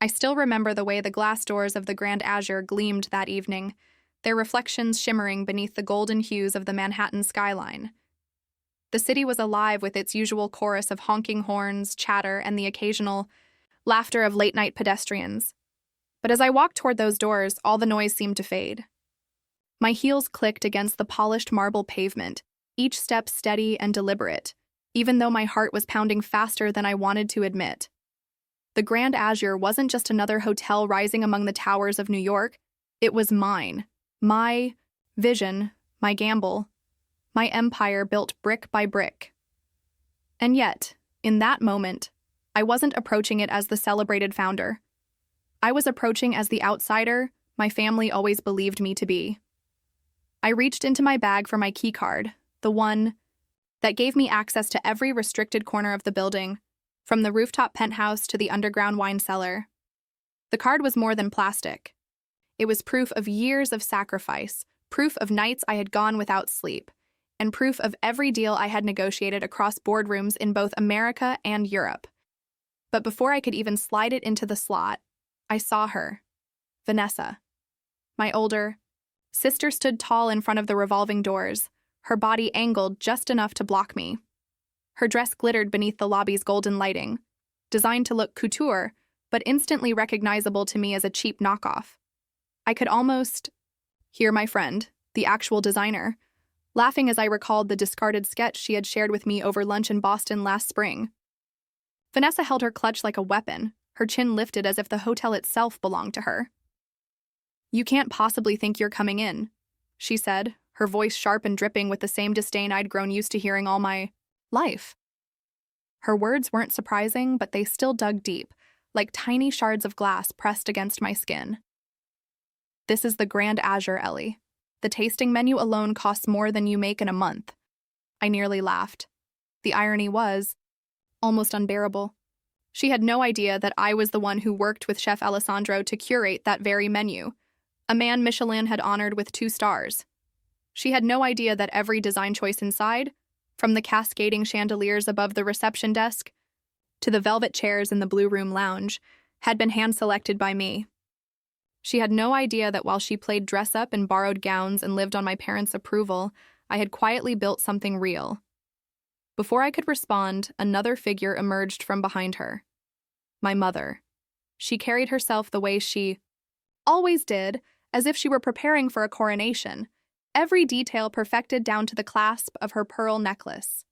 I still remember the way the glass doors of the Grand Azure gleamed that evening, their reflections shimmering beneath the golden hues of the Manhattan skyline. The city was alive with its usual chorus of honking horns, chatter, and the occasional laughter of late-night pedestrians. But as I walked toward those doors, all the noise seemed to fade. My heels clicked against the polished marble pavement, each step steady and deliberate, even though my heart was pounding faster than I wanted to admit. The Grand Azure wasn't just another hotel rising among the towers of New York. It was mine. My vision, my gamble, my empire built brick by brick. And yet, in that moment, I wasn't approaching it as the celebrated founder. I was approaching as the outsider my family always believed me to be. I reached into my bag for my key card, the one that gave me access to every restricted corner of the building, from the rooftop penthouse to the underground wine cellar. The card was more than plastic. It was proof of years of sacrifice, proof of nights I had gone without sleep, and proof of every deal I had negotiated across boardrooms in both America and Europe. But before I could even slide it into the slot, I saw her, Vanessa. My older sister stood tall in front of the revolving doors, her body angled just enough to block me. Her dress glittered beneath the lobby's golden lighting, designed to look couture, but instantly recognizable to me as a cheap knockoff. I could almost hear my friend, the actual designer, laughing as I recalled the discarded sketch she had shared with me over lunch in Boston last spring. Vanessa held her clutch like a weapon, her chin lifted as if the hotel itself belonged to her. "You can't possibly think you're coming in," she said, her voice sharp and dripping with the same disdain I'd grown used to hearing all my life. Her words weren't surprising, but they still dug deep, like tiny shards of glass pressed against my skin. "This is the Grand Azure, Ellie. The tasting menu alone costs more than you make in a month." I nearly laughed. The irony was almost unbearable. She had no idea that I was the one who worked with Chef Alessandro to curate that very menu, a man Michelin had honored with 2 stars. She had no idea that every design choice inside, from the cascading chandeliers above the reception desk to the velvet chairs in the Blue Room lounge, had been hand-selected by me. She had no idea that while she played dress-up in borrowed gowns and lived on my parents' approval, I had quietly built something real. Before I could respond, another figure emerged from behind her. My mother. She carried herself the way she always did, as if she were preparing for a coronation, every detail perfected down to the clasp of her pearl necklace.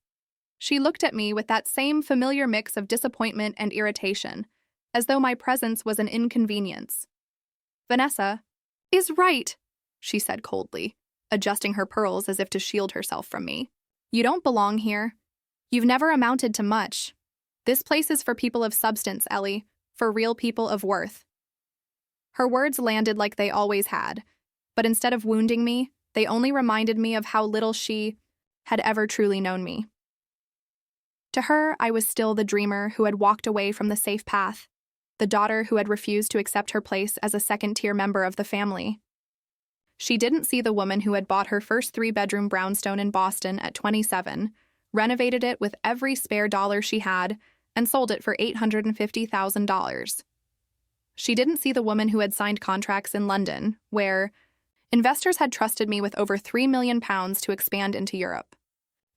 She looked at me with that same familiar mix of disappointment and irritation, as though my presence was an inconvenience. "Vanessa is right," she said coldly, adjusting her pearls as if to shield herself from me. "You don't belong here. You've never amounted to much. This place is for people of substance, Ellie, for real people of worth." Her words landed like they always had, but instead of wounding me, they only reminded me of how little she had ever truly known me. To her, I was still the dreamer who had walked away from the safe path, the daughter who had refused to accept her place as a second-tier member of the family. She didn't see the woman who had bought her first 3-bedroom brownstone in Boston at 27, renovated it with every spare dollar she had, and sold it for $850,000. She didn't see the woman who had signed contracts in London, where investors had trusted me with over £3 million to expand into Europe.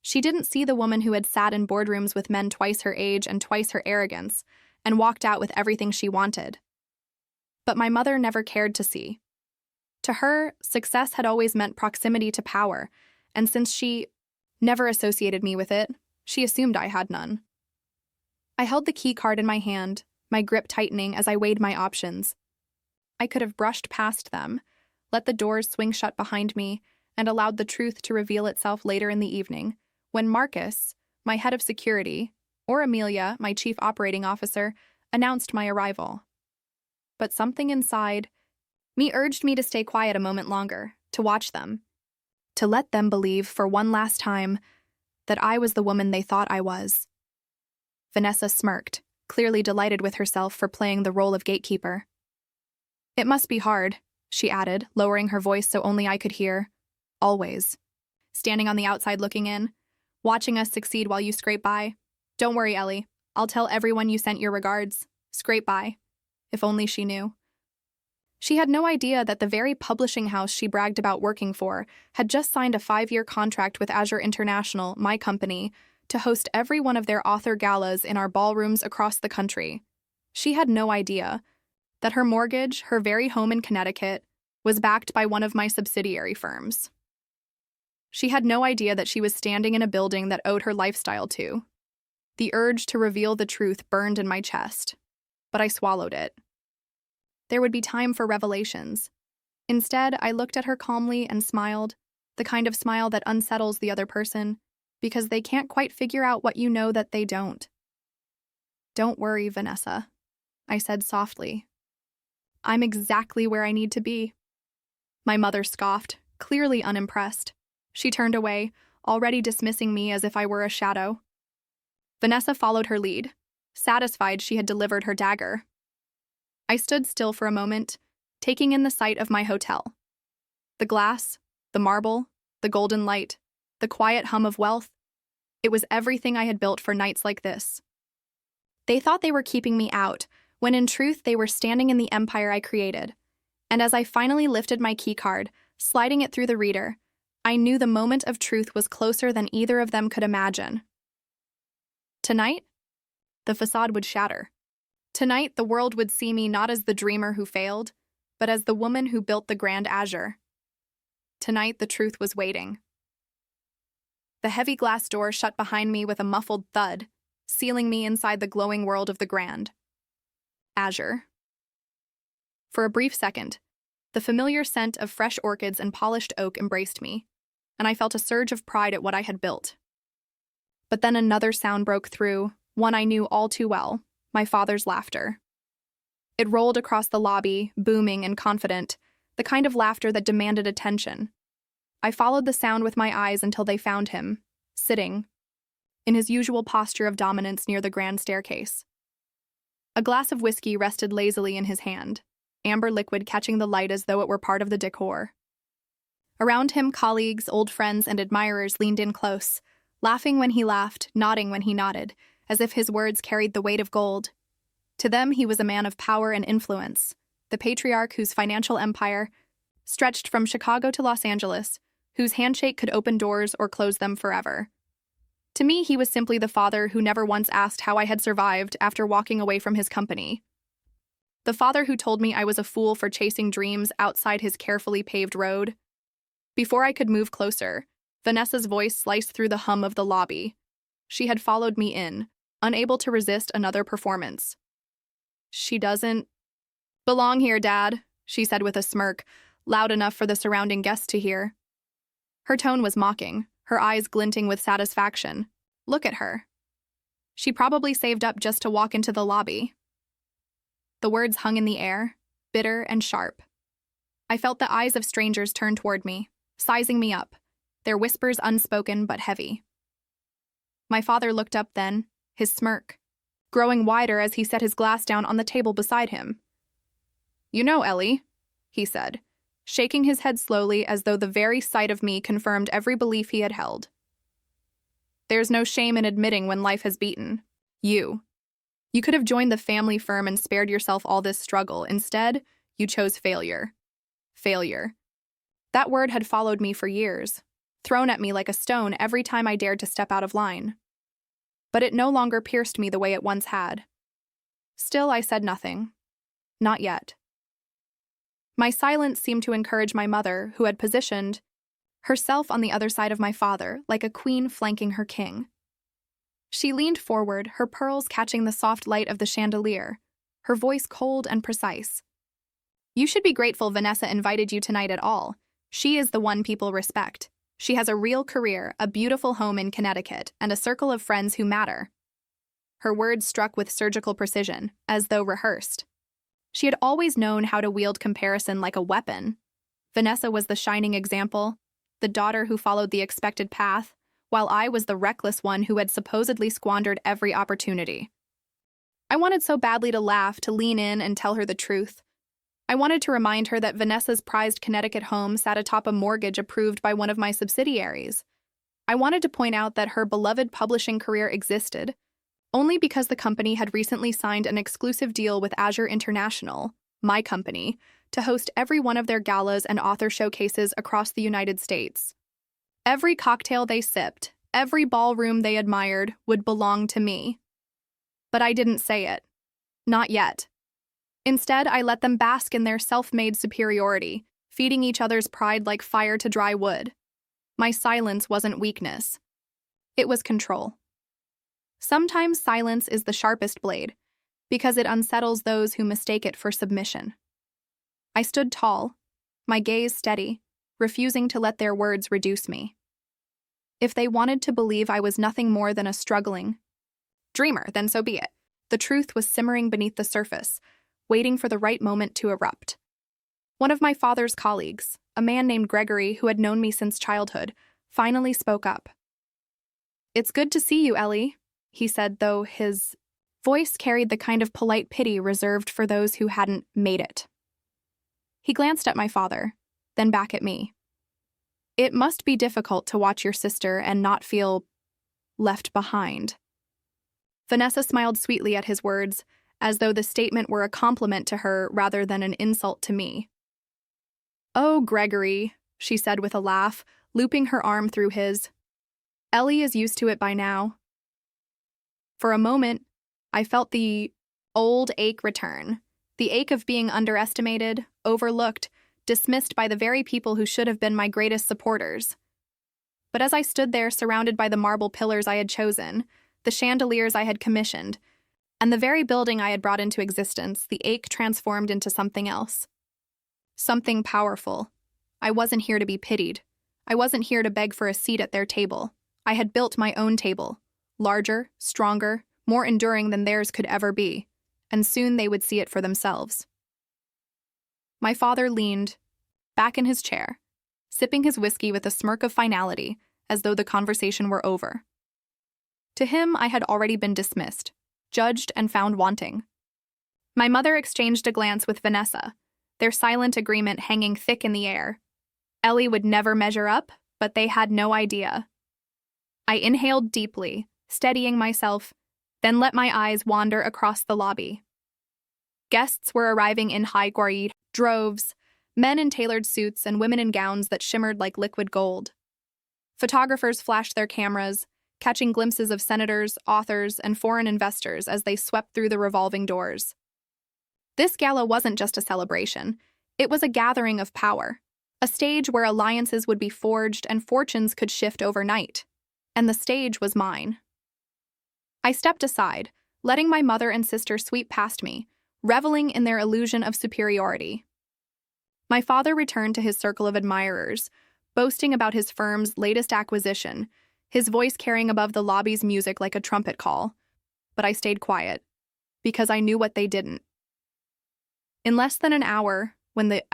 She didn't see the woman who had sat in boardrooms with men twice her age and twice her arrogance, and walked out with everything she wanted. But my mother never cared to see. To her, success had always meant proximity to power, and since she never associated me with it, she assumed I had none. I held the key card in my hand, my grip tightening as I weighed my options. I could have brushed past them, let the doors swing shut behind me, and allowed the truth to reveal itself later in the evening, when Marcus, my head of security, or Amelia, my chief operating officer, announced my arrival. But something inside me urged me to stay quiet a moment longer, to watch them, to let them believe for one last time that I was the woman they thought I was. Vanessa smirked, clearly delighted with herself for playing the role of gatekeeper. "It must be hard," she added, lowering her voice so only I could hear. "Always. Standing on the outside looking in, watching us succeed while you scrape by. Don't worry, Ellie. I'll tell everyone you sent your regards. Scrape by. if only she knew. She had no idea that the very publishing house she bragged about working for had just signed a 5-year contract with Azure International, my company, to host every one of their author galas in our ballrooms across the country. She had no idea that her mortgage, her very home in Connecticut, was backed by one of my subsidiary firms. She had no idea that she was standing in a building that owed her lifestyle to. The urge to reveal the truth burned in my chest, but I swallowed it. There would be time for revelations. Instead, I looked at her calmly and smiled, the kind of smile that unsettles the other person, because they can't quite figure out what you know that they don't. "Don't worry, Vanessa," I said softly. "I'm exactly where I need to be." My mother scoffed, clearly unimpressed. She turned away, already dismissing me as if I were a shadow. Vanessa followed her lead, satisfied she had delivered her dagger. I stood still for a moment, taking in the sight of my hotel. The glass, the marble, the golden light, the quiet hum of wealth. It was everything I had built for nights like this. They thought they were keeping me out, when in truth they were standing in the empire I created. And as I finally lifted my keycard, sliding it through the reader, I knew the moment of truth was closer than either of them could imagine. Tonight, the facade would shatter. Tonight, the world would see me not as the dreamer who failed, but as the woman who built the Grand Azure. Tonight, the truth was waiting. The heavy glass door shut behind me with a muffled thud, sealing me inside the glowing world of the Grand Azure. For a brief second, the familiar scent of fresh orchids and polished oak embraced me, and I felt a surge of pride at what I had built. But then another sound broke through, one I knew all too well, my father's laughter. It rolled across the lobby, booming and confident, the kind of laughter that demanded attention. I followed the sound with my eyes until they found him, sitting, in his usual posture of dominance near the grand staircase. A glass of whiskey rested lazily in his hand, amber liquid catching the light as though it were part of the decor. Around him, colleagues, old friends, and admirers leaned in close, laughing when he laughed, nodding when he nodded, as if his words carried the weight of gold. To them, he was a man of power and influence, the patriarch whose financial empire stretched from Chicago to Los Angeles, whose handshake could open doors or close them forever. To me, he was simply the father who never once asked how I had survived after walking away from his company. The father who told me I was a fool for chasing dreams outside his carefully paved road. Before I could move closer, Vanessa's voice sliced through the hum of the lobby. She had followed me in, unable to resist another performance. "She doesn't belong here, Dad," she said with a smirk, loud enough for the surrounding guests to hear. Her tone was mocking, her eyes glinting with satisfaction. Look at her. She probably saved up just to walk into the lobby. The words hung in the air, bitter and sharp. I felt the eyes of strangers turn toward me, sizing me up, their whispers unspoken but heavy. My father looked up then, his smirk growing wider as he set his glass down on the table beside him. "You know, Ellie," he said, shaking his head slowly as though the very sight of me confirmed every belief he had held. "There's no shame in admitting when life has beaten you. You could have joined the family firm and spared yourself all this struggle. Instead, you chose failure. Failure. That word had followed me for years, thrown at me like a stone every time I dared to step out of line. But it no longer pierced me the way it once had. Still, I said nothing. Not yet. My silence seemed to encourage my mother, who had positioned herself on the other side of my father, like a queen flanking her king. She leaned forward, her pearls catching the soft light of the chandelier, her voice cold and precise. "You should be grateful Vanessa invited you tonight at all. She is the one people respect. She has a real career, a beautiful home in Connecticut, and a circle of friends who matter." Her words struck with surgical precision, as though rehearsed. She had always known how to wield comparison like a weapon. Vanessa was the shining example, the daughter who followed the expected path, while I was the reckless one who had supposedly squandered every opportunity. I wanted so badly to laugh, to lean in and tell her the truth. I wanted to remind her that Vanessa's prized Connecticut home sat atop a mortgage approved by one of my subsidiaries. I wanted to point out that her beloved publishing career existed, only because the company had recently signed an exclusive deal with Azure International, my company, to host every one of their galas and author showcases across the United States. Every cocktail they sipped, every ballroom they admired would belong to me. But I didn't say it. Not yet. Instead, I let them bask in their self-made superiority, feeding each other's pride like fire to dry wood. My silence wasn't weakness. It was control. Sometimes silence is the sharpest blade, because it unsettles those who mistake it for submission. I stood tall, my gaze steady, refusing to let their words reduce me. If they wanted to believe I was nothing more than a struggling dreamer, then so be it. The truth was simmering beneath the surface, waiting for the right moment to erupt. One of my father's colleagues, a man named Gregory who had known me since childhood, finally spoke up. "It's good to see you, Ellie," he said, though his voice carried the kind of polite pity reserved for those who hadn't made it. He glanced at my father, then back at me. "It must be difficult to watch your sister and not feel left behind." Vanessa smiled sweetly at his words, as though the statement were a compliment to her rather than an insult to me. "Oh, Gregory," she said with a laugh, looping her arm through his. "Ellie is used to it by now." For a moment, I felt the old ache return, the ache of being underestimated, overlooked, dismissed by the very people who should have been my greatest supporters. But as I stood there surrounded by the marble pillars I had chosen, the chandeliers I had commissioned, and the very building I had brought into existence, the ache transformed into something else. Something powerful. I wasn't here to be pitied. I wasn't here to beg for a seat at their table. I had built my own table, larger, stronger, more enduring than theirs could ever be, and soon they would see it for themselves. My father leaned back in his chair, sipping his whiskey with a smirk of finality, as though the conversation were over. To him, I had already been dismissed, judged, and found wanting. My mother exchanged a glance with Vanessa, their silent agreement hanging thick in the air. Ellie would never measure up, but they had no idea. I inhaled deeply, steadying myself, then let my eyes wander across the lobby. Guests were arriving in high droves, men in tailored suits and women in gowns that shimmered like liquid gold. Photographers flashed their cameras, catching glimpses of senators, authors, and foreign investors as they swept through the revolving doors. This gala wasn't just a celebration. It was a gathering of power, a stage where alliances would be forged and fortunes could shift overnight. And the stage was mine. I stepped aside, letting my mother and sister sweep past me, reveling in their illusion of superiority. My father returned to his circle of admirers, boasting about his firm's latest acquisition, his voice carrying above the lobby's music like a trumpet call. But I stayed quiet, because I knew what they didn't. In less than an hour, when the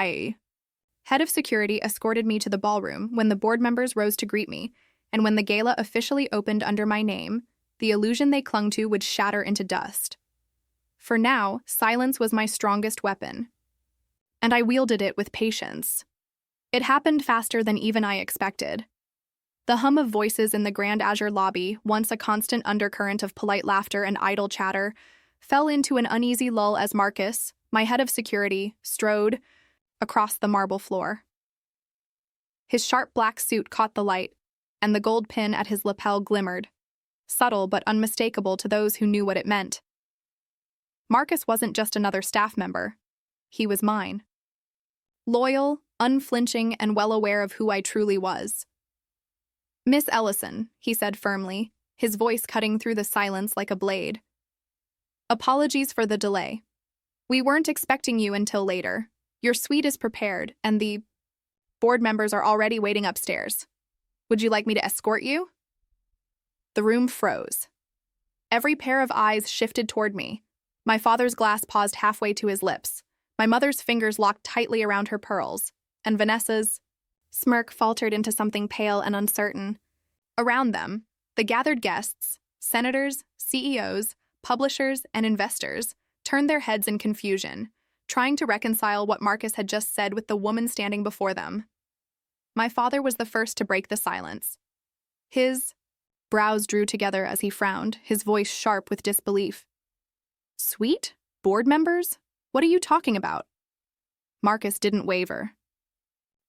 head of security escorted me to the ballroom, when the board members rose to greet me, and when the gala officially opened under my name, the illusion they clung to would shatter into dust. For now, silence was my strongest weapon, and I wielded it with patience. It happened faster than even I expected. The hum of voices in the Grand Azure lobby, once a constant undercurrent of polite laughter and idle chatter, fell into an uneasy lull as Marcus, my head of security, strode across the marble floor. His sharp black suit caught the light, and the gold pin at his lapel glimmered, subtle but unmistakable to those who knew what it meant. Marcus wasn't just another staff member. He was mine. Loyal, unflinching, and well aware of who I truly was. "Miss Ellison," he said firmly, his voice cutting through the silence like a blade. "Apologies for the delay. We weren't expecting you until later. Your suite is prepared, and the board members are already waiting upstairs. Would you like me to escort you?" The room froze. Every pair of eyes shifted toward me. My father's glass paused halfway to his lips. My mother's fingers locked tightly around her pearls, and Vanessa's smirk faltered into something pale and uncertain. Around them, the gathered guests, senators, CEOs, publishers, and investors, turned their heads in confusion, trying to reconcile what Marcus had just said with the woman standing before them. My father was the first to break the silence. His Brows drew together as he frowned, his voice sharp with disbelief. Sweet? Board members? What are you talking about? Marcus didn't waver.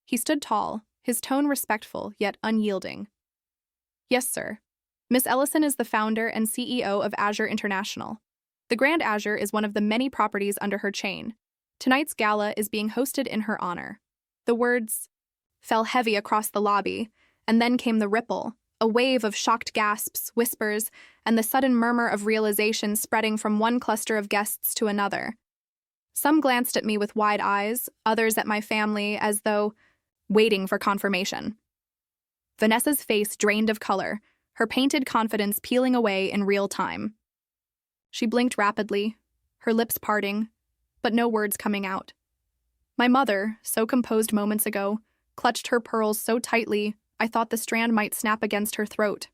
He stood tall, his tone respectful yet unyielding. Yes, sir. Miss Ellison is the founder and CEO of Azure International. The Grand Azure is one of the many properties under her chain. Tonight's gala is being hosted in her honor. The words fell heavy across the lobby, and then came the ripple, a wave of shocked gasps, whispers, and the sudden murmur of realization spreading from one cluster of guests to another. Some glanced at me with wide eyes, others at my family as though waiting for confirmation. Vanessa's face drained of color, her painted confidence peeling away in real time. She blinked rapidly, her lips parting, but no words coming out. My mother, so composed moments ago, clutched her pearls so tightly I thought the strand might snap against her throat.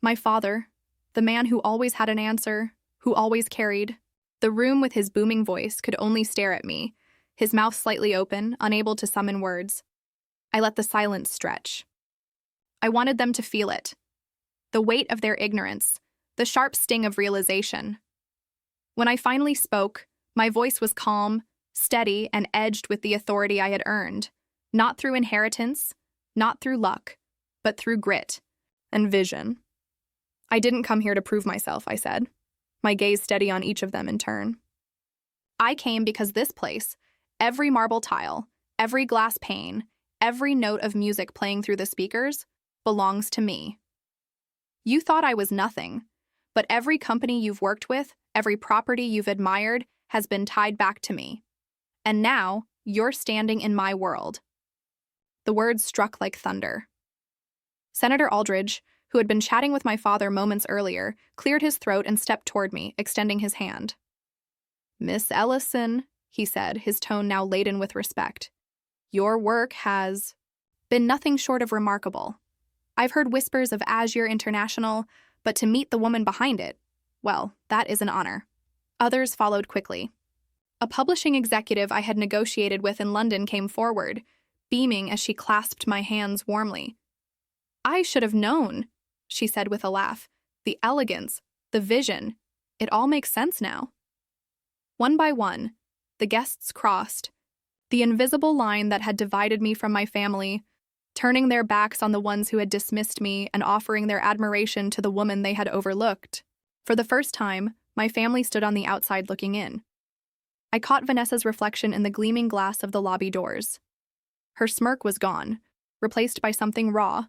My father, the man who always had an answer, who always carried, the room with his booming voice could only stare at me, his mouth slightly open, unable to summon words. I let the silence stretch. I wanted them to feel it. The weight of their ignorance, the sharp sting of realization. When I finally spoke, my voice was calm, steady, and edged with the authority I had earned, not through inheritance, not through luck, but through grit and vision. I didn't come here to prove myself, I said, my gaze steady on each of them in turn. I came because this place, every marble tile, every glass pane, every note of music playing through the speakers, belongs to me. You thought I was nothing, but every company you've worked with, every property you've admired, has been tied back to me. And now, you're standing in my world. The words struck like thunder. Senator Aldridge, who had been chatting with my father moments earlier, cleared his throat and stepped toward me, extending his hand. Miss Ellison, he said, his tone now laden with respect. Your work has been nothing short of remarkable. I've heard whispers of Azure International, but to meet the woman behind it, well, that is an honor. Others followed quickly. A publishing executive I had negotiated with in London came forward, beaming as she clasped my hands warmly. I should have known, she said with a laugh. The elegance, the vision, it all makes sense now. One by one, the guests crossed, the invisible line that had divided me from my family, turning their backs on the ones who had dismissed me and offering their admiration to the woman they had overlooked. For the first time, my family stood on the outside looking in. I caught Vanessa's reflection in the gleaming glass of the lobby doors. Her smirk was gone, replaced by something raw,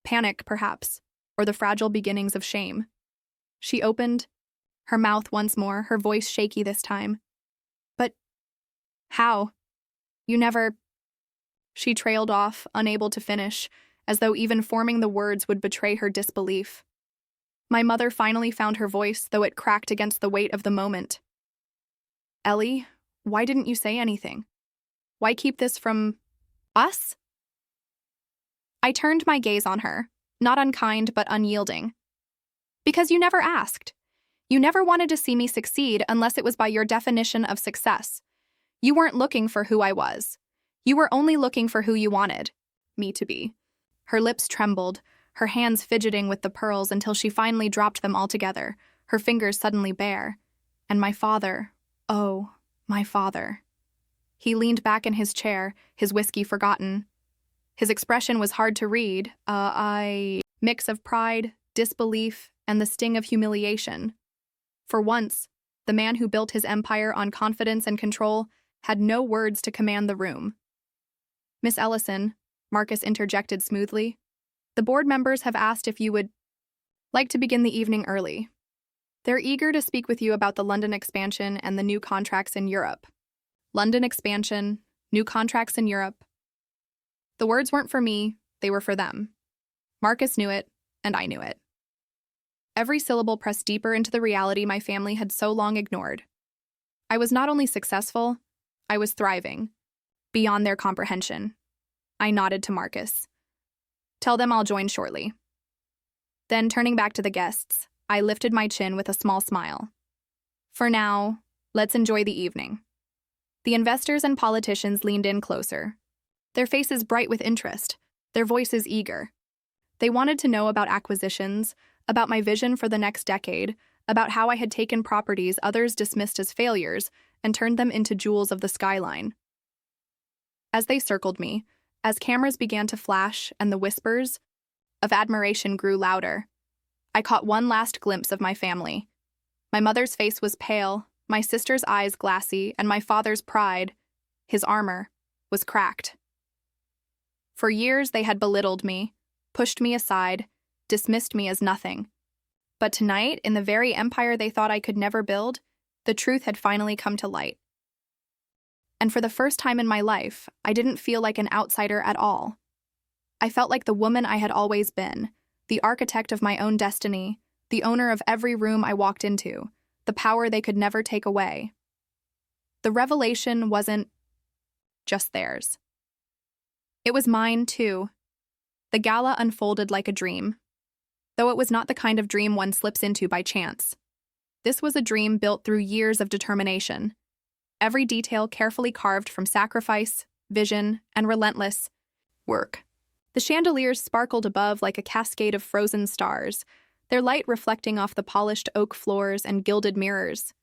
panic perhaps, or the fragile beginnings of shame. She opened her mouth once more, her voice shaky this time. But how? You never... She trailed off, unable to finish, as though even forming the words would betray her disbelief. My mother finally found her voice, though it cracked against the weight of the moment. Ellie, why didn't you say anything? Why keep this from us? I turned my gaze on her, not unkind but unyielding. Because you never asked. You never wanted to see me succeed unless it was by your definition of success. You weren't looking for who I was. You were only looking for who you wanted me to be. Her lips trembled, her hands fidgeting with the pearls until she finally dropped them altogether, her fingers suddenly bare. And my father, oh, my father. He leaned back in his chair, his whiskey forgotten. His expression was hard to read, mix of pride, disbelief, and the sting of humiliation. For once, the man who built his empire on confidence and control had no words to command the room. Miss Ellison, Marcus interjected smoothly, the board members have asked if you would like to begin the evening early. They're eager to speak with you about the London expansion and the new contracts in Europe. London expansion, new contracts in Europe. The words weren't for me, they were for them. Marcus knew it, and I knew it. Every syllable pressed deeper into the reality my family had so long ignored. I was not only successful, I was thriving, beyond their comprehension. I nodded to Marcus. Tell them I'll join shortly. Then, turning back to the guests, I lifted my chin with a small smile. For now, let's enjoy the evening. The investors and politicians leaned in closer, their faces bright with interest, their voices eager. They wanted to know about acquisitions, about my vision for the next decade, about how I had taken properties others dismissed as failures and turned them into jewels of the skyline. As they circled me, as cameras began to flash and the whispers of admiration grew louder, I caught one last glimpse of my family. My mother's face was pale, my sister's eyes glassy, and my father's pride, his armor, was cracked. For years they had belittled me, pushed me aside, dismissed me as nothing. But tonight, in the very empire they thought I could never build, the truth had finally come to light. And for the first time in my life, I didn't feel like an outsider at all. I felt like the woman I had always been, the architect of my own destiny, the owner of every room I walked into, the power they could never take away. The revelation wasn't just theirs. It was mine, too. The gala unfolded like a dream, though it was not the kind of dream one slips into by chance. This was a dream built through years of determination, every detail carefully carved from sacrifice, vision, and relentless work. The chandeliers sparkled above like a cascade of frozen stars, their light reflecting off the polished oak floors and gilded mirrors.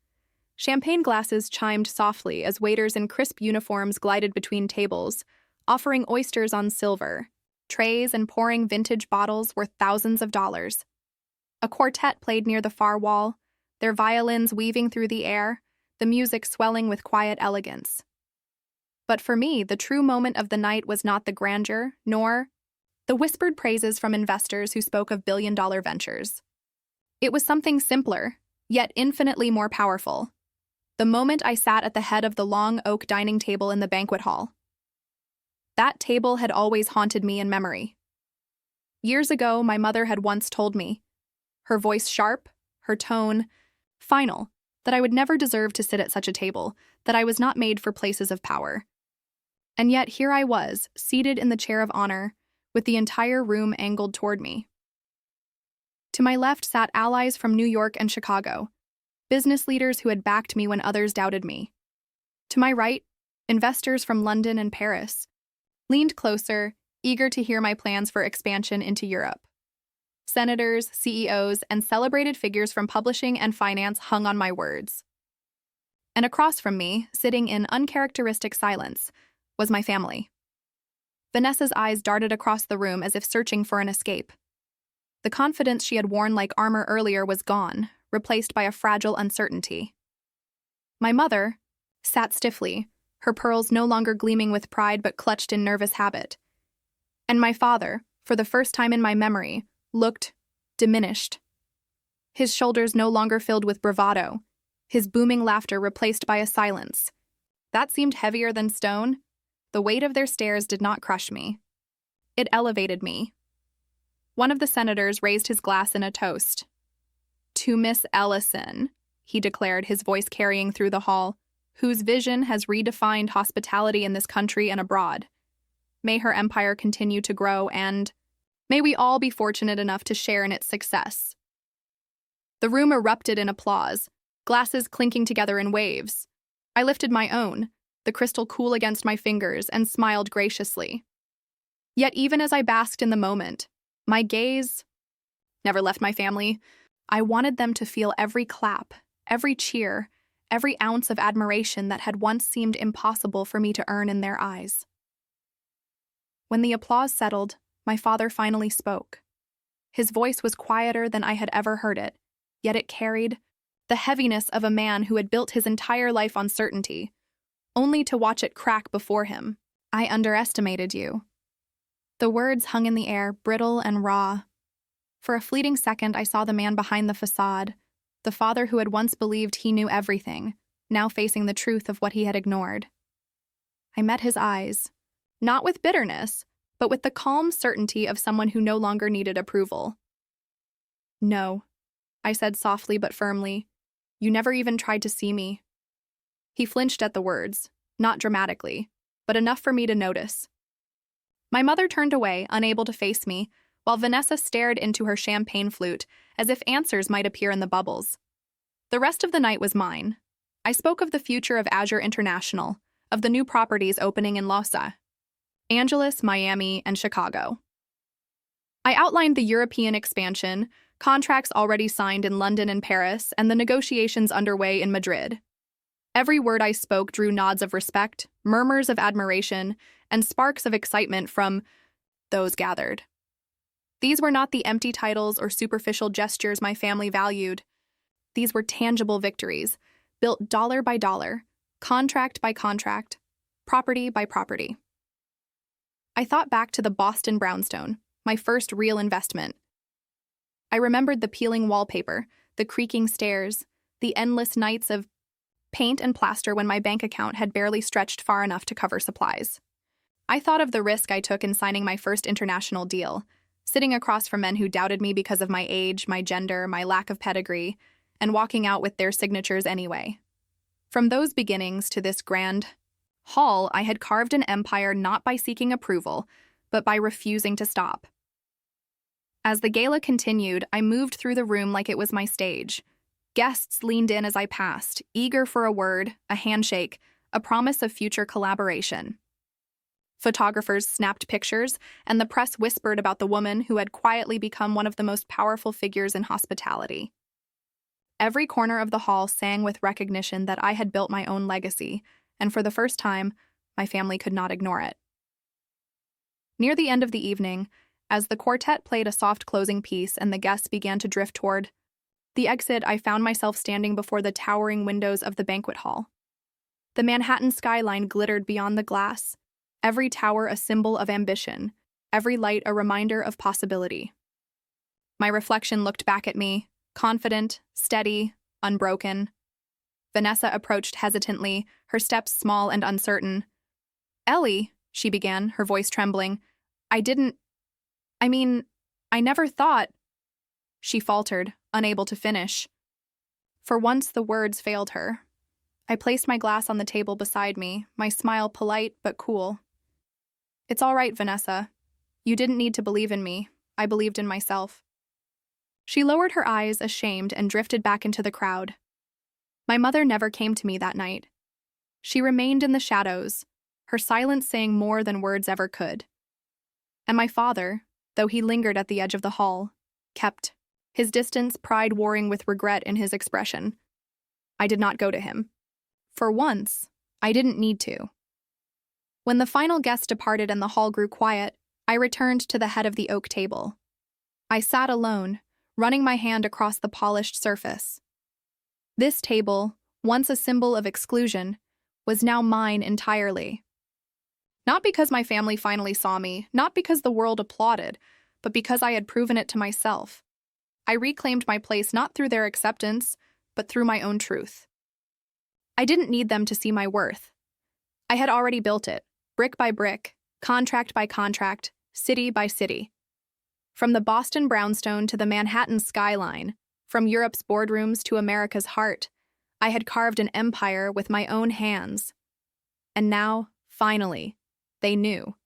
Champagne glasses chimed softly as waiters in crisp uniforms glided between tables, offering oysters on silver. Trays and pouring vintage bottles worth thousands of dollars. A quartet played near the far wall, their violins weaving through the air, the music swelling with quiet elegance. But for me, the true moment of the night was not the grandeur, nor the whispered praises from investors who spoke of billion-dollar ventures. It was something simpler, yet infinitely more powerful. The moment I sat at the head of the long oak dining table in the banquet hall. That table had always haunted me in memory. Years ago, my mother had once told me, her voice sharp, her tone final, that I would never deserve to sit at such a table, that I was not made for places of power. And yet here I was, seated in the chair of honor, with the entire room angled toward me. To my left sat allies from New York and Chicago, business leaders who had backed me when others doubted me. To my right, investors from London and Paris leaned closer, eager to hear my plans for expansion into Europe. Senators, CEOs, and celebrated figures from publishing and finance hung on my words. And across from me, sitting in uncharacteristic silence, was my family. Vanessa's eyes darted across the room as if searching for an escape. The confidence she had worn like armor earlier was gone, replaced by a fragile uncertainty. My mother sat stiffly, her pearls no longer gleaming with pride but clutched in nervous habit. And my father, for the first time in my memory, looked diminished. His shoulders no longer filled with bravado, his booming laughter replaced by a silence. That seemed heavier than stone. The weight of their stares did not crush me. It elevated me. One of the senators raised his glass in a toast. "To Miss Ellison," he declared, his voice carrying through the hall, "whose vision has redefined hospitality in this country and abroad. May her empire continue to grow, and may we all be fortunate enough to share in its success." The room erupted in applause, glasses clinking together in waves. I lifted my own, the crystal cool against my fingers, and smiled graciously. Yet even as I basked in the moment, my gaze never left my family. I wanted them to feel every clap, every cheer, every ounce of admiration that had once seemed impossible for me to earn in their eyes. When the applause settled, my father finally spoke. His voice was quieter than I had ever heard it, yet it carried the heaviness of a man who had built his entire life on certainty, only to watch it crack before him. "I underestimated you." The words hung in the air, brittle and raw. For a fleeting second, I saw the man behind the facade, the father who had once believed he knew everything, now facing the truth of what he had ignored. I met his eyes, not with bitterness, but with the calm certainty of someone who no longer needed approval. "No," I said softly but firmly. "You never even tried to see me." He flinched at the words, not dramatically, but enough for me to notice. My mother turned away, unable to face me, while Vanessa stared into her champagne flute, as if answers might appear in the bubbles. The rest of the night was mine. I spoke of the future of Azure International, of the new properties opening in Los Angeles, Miami, and Chicago. I outlined the European expansion, contracts already signed in London and Paris, and the negotiations underway in Madrid. Every word I spoke drew nods of respect, murmurs of admiration, and sparks of excitement from those gathered. These were not the empty titles or superficial gestures my family valued. These were tangible victories, built dollar by dollar, contract by contract, property by property. I thought back to the Boston brownstone, my first real investment. I remembered the peeling wallpaper, the creaking stairs, the endless nights of paint and plaster when my bank account had barely stretched far enough to cover supplies. I thought of the risk I took in signing my first international deal, sitting across from men who doubted me because of my age, my gender, my lack of pedigree, and walking out with their signatures anyway. From those beginnings to this grand haul, I had carved an empire not by seeking approval, but by refusing to stop. As the gala continued, I moved through the room like it was my stage. Guests leaned in as I passed, eager for a word, a handshake, a promise of future collaboration. Photographers snapped pictures, and the press whispered about the woman who had quietly become one of the most powerful figures in hospitality. Every corner of the hall sang with recognition that I had built my own legacy, and for the first time, my family could not ignore it. Near the end of the evening, as the quartet played a soft closing piece and the guests began to drift toward the exit, I found myself standing before the towering windows of the banquet hall. The Manhattan skyline glittered beyond the glass, every tower a symbol of ambition, every light a reminder of possibility. My reflection looked back at me, confident, steady, unbroken. Vanessa approached hesitantly, her steps small and uncertain. "Ellie," she began, her voice trembling, I never thought—" She faltered, unable to finish. For once, the words failed her. I placed my glass on the table beside me, my smile polite but cool. "It's all right, Vanessa. You didn't need to believe in me. I believed in myself." She lowered her eyes, ashamed, and drifted back into the crowd. My mother never came to me that night. She remained in the shadows, her silence saying more than words ever could. And my father, though he lingered at the edge of the hall, kept his distance, pride warring with regret in his expression. I did not go to him. For once, I didn't need to. When the final guest departed and the hall grew quiet, I returned to the head of the oak table. I sat alone, running my hand across the polished surface. This table, once a symbol of exclusion, was now mine entirely. Not because my family finally saw me, not because the world applauded, but because I had proven it to myself. I reclaimed my place not through their acceptance, but through my own truth. I didn't need them to see my worth. I had already built it, brick by brick, contract by contract, city by city. From the Boston brownstone to the Manhattan skyline, from Europe's boardrooms to America's heart, I had carved an empire with my own hands. And now, finally, they knew.